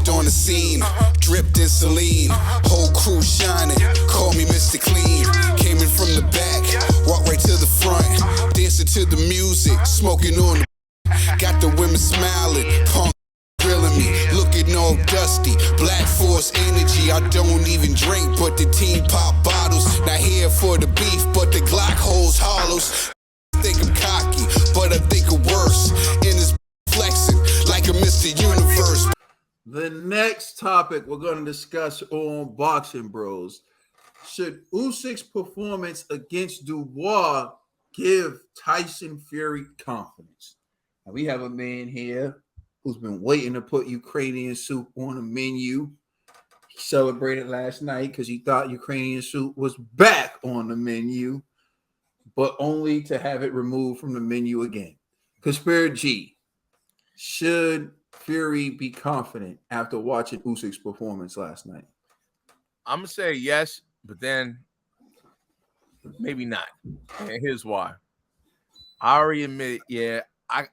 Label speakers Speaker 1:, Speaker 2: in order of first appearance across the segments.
Speaker 1: Stepped on the scene, dripped in saline. Whole crew shining, call me Mr. Clean. Came in from the back, walked right to the front. Dancing to the music, smoking on the. Got the women smiling, punk grilling me, looking all dusty. Black Force energy, I don't even drink, but the team pop bottles. Not here for the beef, but the Glock holds hollows. Think I'm cocky, but I think I'm worse. In this flexing like a Mr. Universe.
Speaker 2: The next topic we're going to discuss on Boxing Bros. Should Usyk's performance against Dubois give Tyson Fury confidence? Now, we have a man here who's been waiting to put Ukrainian soup on the menu. He celebrated last night because he thought Ukrainian soup was back on the menu, but only to have it removed from the menu again. Conspiracy G, should Fury be confident after watching Usyk's performance last night?
Speaker 3: I'm going to say yes, but then maybe not. And here's why. I already admit, I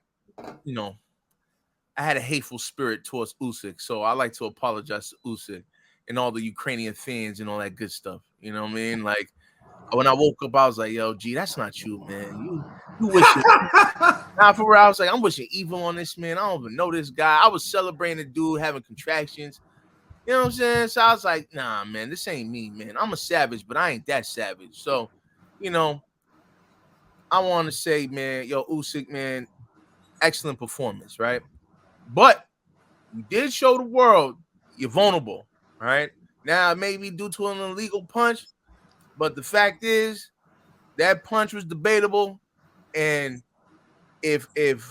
Speaker 3: had a hateful spirit towards Usyk, so I like to apologize to Usyk and all the Ukrainian fans and all that good stuff. You know what I mean? Like, when I woke up, I was like, yo, G, that's not you, man. You wishing. Nah, for real, I was like, I'm wishing evil on this man. I don't even know this guy. I was celebrating the dude having contractions. You know what I'm saying? So I was like, nah, man, this ain't me, man. I'm a savage, but I ain't that savage. So, I want to say, man, yo, Usyk, man, excellent performance, right? But you did show the world you're vulnerable, right? Now, maybe due to an illegal punch, but the fact is that punch was debatable, and if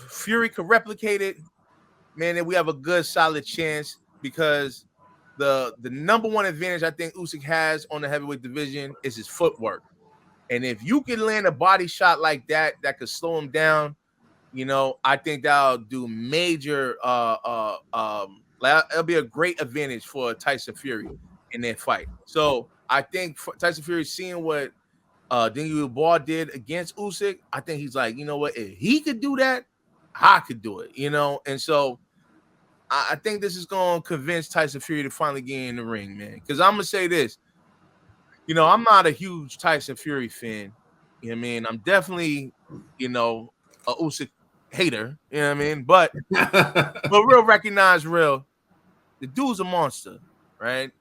Speaker 3: Fury could replicate it, man, then we have a good, solid chance, because the number one advantage I think Usyk has on the heavyweight division is his footwork. And if you can land a body shot like that could slow him down, I think that'll do major. It'll be a great advantage for Tyson Fury in their fight. So I think Tyson Fury, seeing what Dubois did against Usyk, I think he's like, you know what? If he could do that, I could do it. And so I think this is going to convince Tyson Fury to finally get in the ring, man. Because I'm gonna say this. I'm not a huge Tyson Fury fan. You know what I mean? I'm definitely, a Usyk hater. You know what I mean? But real recognize real. The dude's a monster, right?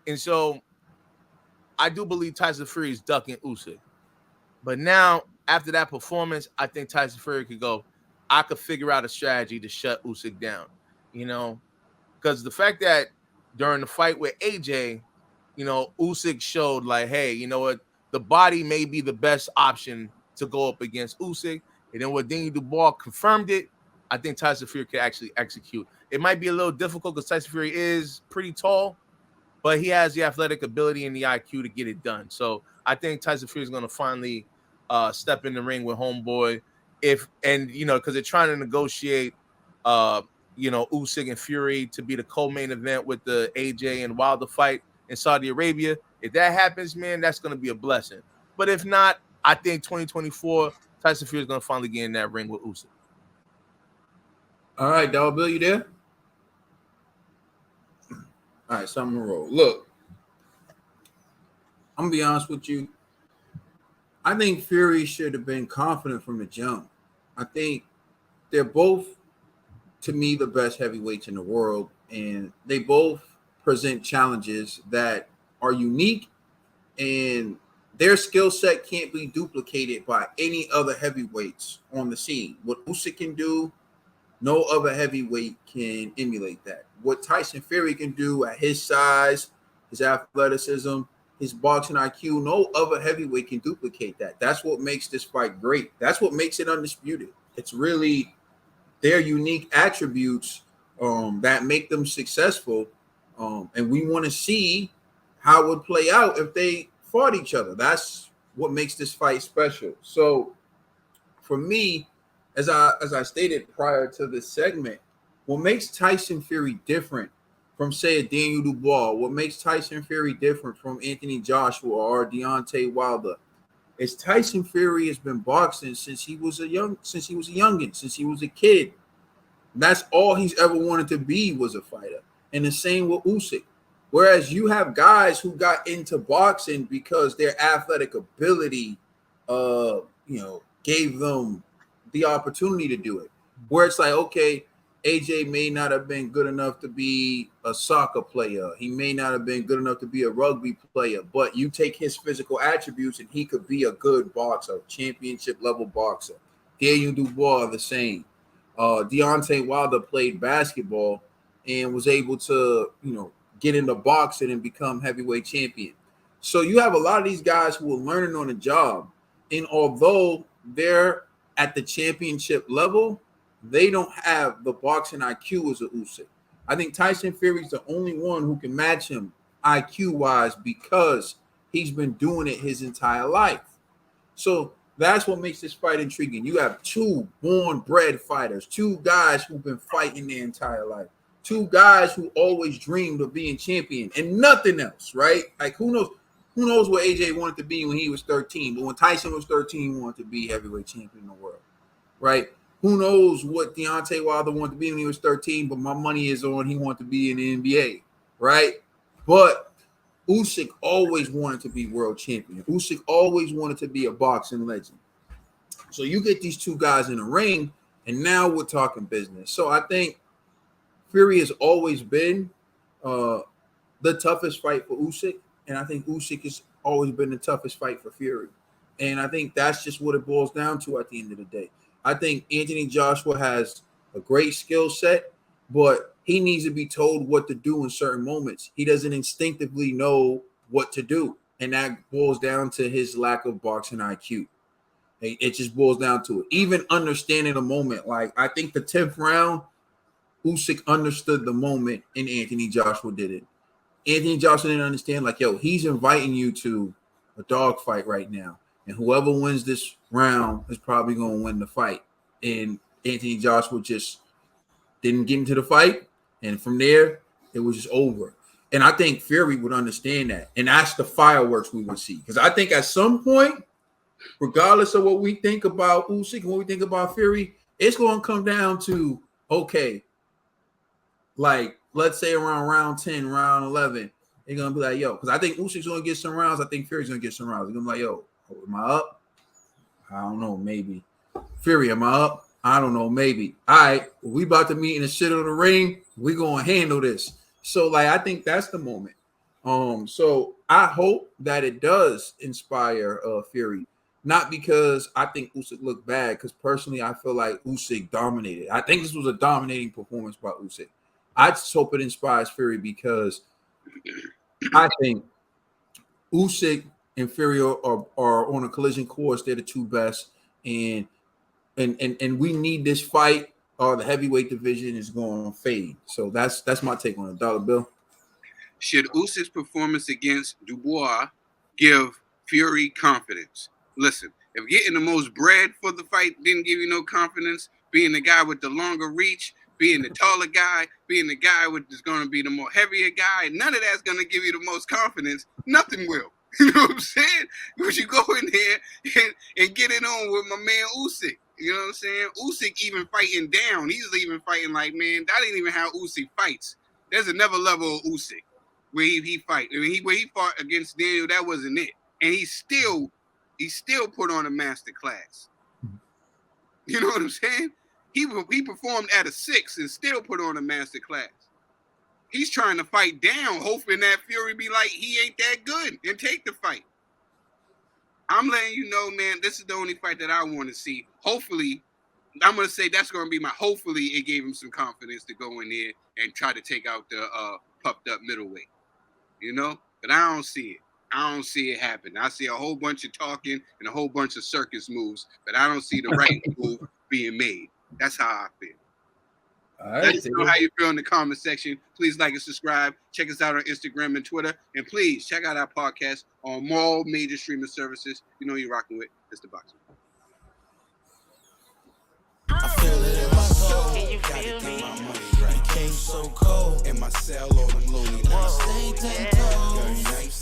Speaker 3: And so I do believe Tyson Fury is ducking Usyk. But now, after that performance, I think Tyson Fury could go, I could figure out a strategy to shut Usyk down. Because the fact that during the fight with AJ, Usyk showed like, hey, you know what? The body may be the best option to go up against Usyk. And then when Dubois confirmed it, I think Tyson Fury could actually execute. It might be a little difficult because Tyson Fury is pretty tall, but he has the athletic ability and the IQ to get it done. So I think Tyson Fury is going to finally step in the ring with homeboy. Because they're trying to negotiate, Usyk and Fury to be the co-main event with the AJ and Wilder fight in Saudi Arabia. If that happens, man, that's going to be a blessing. But if not, I think 2024, Tyson Fury is going to finally get in that ring with Usyk.
Speaker 2: All right, Dog Bill, you there? All right, so I'm going to roll. Look, I'm going to be honest with you. I think Fury should have been confident from the jump. I think they're both, to me, the best heavyweights in the world, and they both present challenges that are unique, and their skill set can't be duplicated by any other heavyweights on the scene. What Usyk can do, no other heavyweight can emulate that. What Tyson Fury can do at his size, his athleticism, his boxing IQ, no other heavyweight can duplicate that. That's what makes this fight great. That's what makes it undisputed. It's really their unique attributes that make them successful. And we want to see how it would play out if they fought each other. That's what makes this fight special. So for me, as I stated prior to this segment, what makes Tyson Fury different from, say, a Daniel Dubois, what makes Tyson Fury different from Anthony Joshua or Deontay Wilder, is Tyson Fury has been boxing since he was a youngin, since he was a kid. That's all he's ever wanted to be, was a fighter. And the same with Usyk. Whereas you have guys who got into boxing because their athletic ability, gave them the opportunity to do it. Where it's like, okay, AJ may not have been good enough to be a soccer player. He may not have been good enough to be a rugby player, but you take his physical attributes and he could be a good boxer, championship level boxer. Daniel Dubois, the same. Deontay Wilder played basketball and was able to, get into boxing and become heavyweight champion. So you have a lot of these guys who are learning on the job. And although they're at the championship level, they don't have the boxing IQ as a Usyk. I think Tyson Fury's the only one who can match him IQ-wise because he's been doing it his entire life. So that's what makes this fight intriguing. You have two born-bred fighters, two guys who've been fighting their entire life, two guys who always dreamed of being champion and nothing else, right? Like, who knows what AJ wanted to be when he was 13, but when Tyson was 13, he wanted to be heavyweight champion in the world, right? Who knows what Deontay Wilder wanted to be when he was 13, but my money is on he wanted to be in the NBA, right? But Usyk always wanted to be world champion. Usyk always wanted to be a boxing legend. So you get these two guys in the ring, and now we're talking business. So I think Fury has always been the toughest fight for Usyk, and I think Usyk has always been the toughest fight for Fury. And I think that's just what it boils down to at the end of the day. I think Anthony Joshua has a great skill set, but he needs to be told what to do in certain moments. He doesn't instinctively know what to do, and that boils down to his lack of boxing IQ. It just boils down to it. Even understanding the moment, like I think the 10th round, Usyk understood the moment, and Anthony Joshua didn't. Anthony Joshua didn't understand, like, yo, he's inviting you to a dogfight right now, and whoever wins this round is probably going to win the fight. And Anthony Joshua just didn't get into the fight, and from there, it was just over. And I think Fury would understand that, and that's the fireworks we would see. Because I think at some point, regardless of what we think about Usyk and what we think about Fury, it's going to come down to, okay, like, let's say around round 10, round 11, they're going to be like, yo, because I think Usyk's going to get some rounds. I think Fury's going to get some rounds. They're going to be like, yo, am I up? I don't know, maybe. Fury, am I up? I don't know, maybe. All right, we about to meet in the shit on the ring. We're going to handle this. So, like, I think that's the moment. So I hope that it does inspire Fury. Not because I think Usyk looked bad, because personally I feel like Usyk dominated. I think this was a dominating performance by Usyk. I just hope it inspires Fury because I think Usyk and Fury are on a collision course. They're the two best, and we need this fight, or the heavyweight division is going to fade. So that's my take on it. Dollar Bill.
Speaker 4: Should Usyk's performance against Dubois give Fury confidence? Listen, if getting the most bread for the fight didn't give you no confidence, being the guy with the longer reach, being the taller guy, being the guy with is going to be the more heavier guy, none of that's going to give you the most confidence. Nothing will. You know what I'm saying? Because you go in there and get it on with my man Usyk. You know what I'm saying? Usyk even fighting down. He's even fighting like, man, that ain't even how Usyk fights. There's another level of Usyk where he fight. I mean, where he fought against Daniel, that wasn't it. And he still put on a master class. You know what I'm saying? He performed at a 6 and still put on a master class. He's trying to fight down, hoping that Fury be like, he ain't that good and take the fight. I'm letting you know, man, this is the only fight that I want to see. Hopefully, I'm going to say that's going to be my hopefully it gave him some confidence to go in there and try to take out the puffed up middleweight. You know? But I don't see it. I don't see it happen. I see a whole bunch of talking and a whole bunch of circus moves, but I don't see the right move being made. That's how I feel.
Speaker 2: All right,
Speaker 4: let us know how you feel in the comment section. Please like and subscribe. Check us out on Instagram and Twitter. And please check out our podcast on all major streaming services. You know you're rocking with Mr. Boxing.
Speaker 5: I feel it in my soul. Can you feel me? My money right. Came so cold in my cell, all them lonely nights. Stay 10 toes.